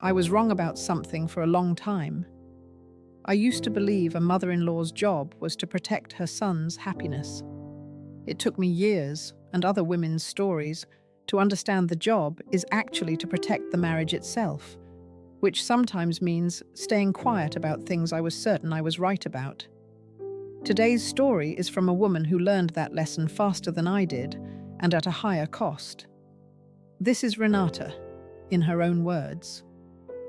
I was wrong about something for a long time. I used to believe a mother-in-law's job was to protect her son's happiness. It took me years, and other women's stories, to understand the job is actually to protect the marriage itself, which sometimes means staying quiet about things I was certain I was right about. Today's story is from a woman who learned that lesson faster than I did, and at a higher cost. This is Renata, in her own words.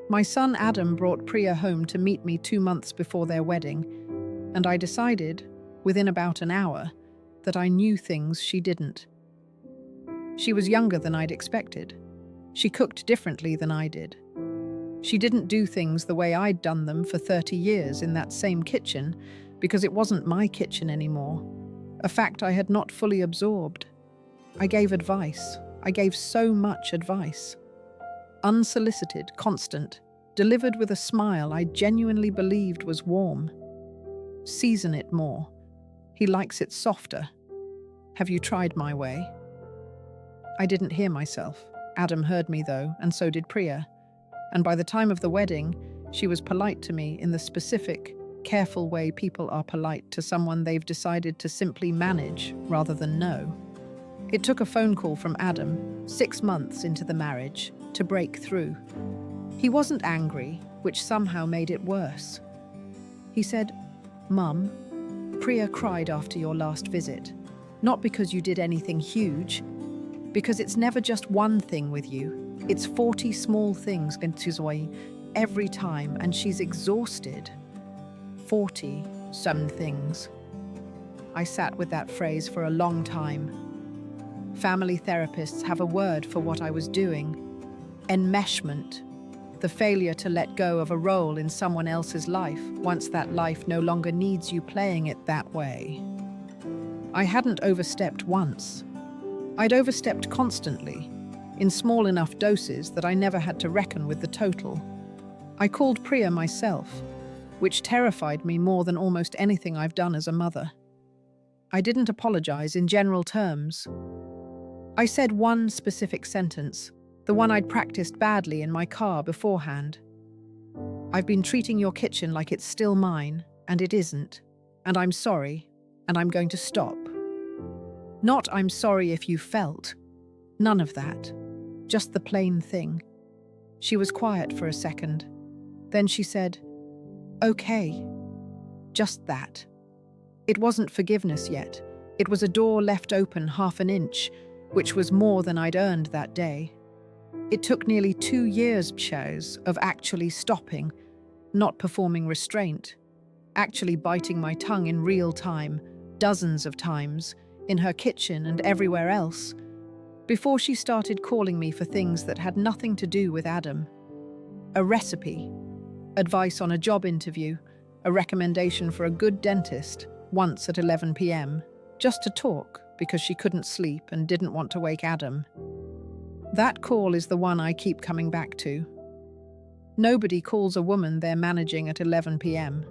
My son Adam brought Priya home to meet me 2 months before their wedding, and I decided, within about an hour, that I knew things she didn't. She was younger than I'd expected. She cooked differently than I did. She didn't do things the way I'd done them for 30 years in that same kitchen, because it wasn't my kitchen anymore, a fact I had not fully absorbed. I gave advice. I gave so much advice. Unsolicited, constant, delivered with a smile I genuinely believed was warm. Season it more. He likes it softer. Have you tried my way? I didn't hear myself. Adam heard me though, and so did Priya. And by the time of the wedding, she was polite to me in the specific, careful way people are polite to someone they've decided to simply manage rather than know. It took a phone call from Adam, 6 months into the marriage, to break through. He wasn't angry, which somehow made it worse. He said, "Mum, Priya cried after your last visit. Not because you did anything huge, because it's never just one thing with you. It's 40 small things every time, and she's exhausted." 40 some things. I sat with that phrase for a long time. Family therapists have a word for what I was doing. Enmeshment, the failure to let go of a role in someone else's life once that life no longer needs you playing it that way. I hadn't overstepped once. I'd overstepped constantly, in small enough doses that I never had to reckon with the total. I called Priya myself, which terrified me more than almost anything I've done as a mother. I didn't apologize in general terms. I said one specific sentence, the one I'd practiced badly in my car beforehand. "I've been treating your kitchen like it's still mine, and it isn't. And I'm sorry, and I'm going to stop." Not "I'm sorry if you felt." None of that. Just the plain thing. She was quiet for a second. Then she said, "Okay." Just that. It wasn't forgiveness yet. It was a door left open half an inch, which was more than I'd earned that day. It took nearly 2 years of actually stopping, not performing restraint, actually biting my tongue in real time, dozens of times, in her kitchen and everywhere else, before she started calling me for things that had nothing to do with Adam. A recipe, advice on a job interview, a recommendation for a good dentist, once at 11 p.m, just to talk because she couldn't sleep and didn't want to wake Adam. That call is the one I keep coming back to. Nobody calls a woman they're managing at 11 p.m.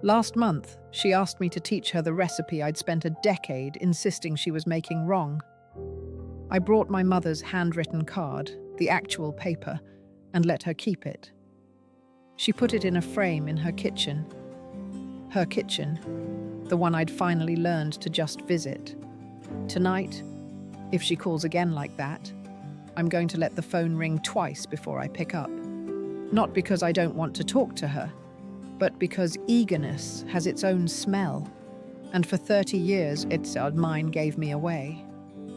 Last month, she asked me to teach her the recipe I'd spent a decade insisting she was making wrong. I brought my mother's handwritten card, the actual paper, and let her keep it. She put it in a frame in her kitchen. Her kitchen, the one I'd finally learned to just visit. Tonight, if she calls again like that, I'm going to let the phone ring twice before I pick up. Not because I don't want to talk to her, but because eagerness has its own smell, and for 30 years mine gave me away.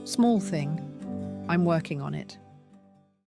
Small thing, I'm working on it.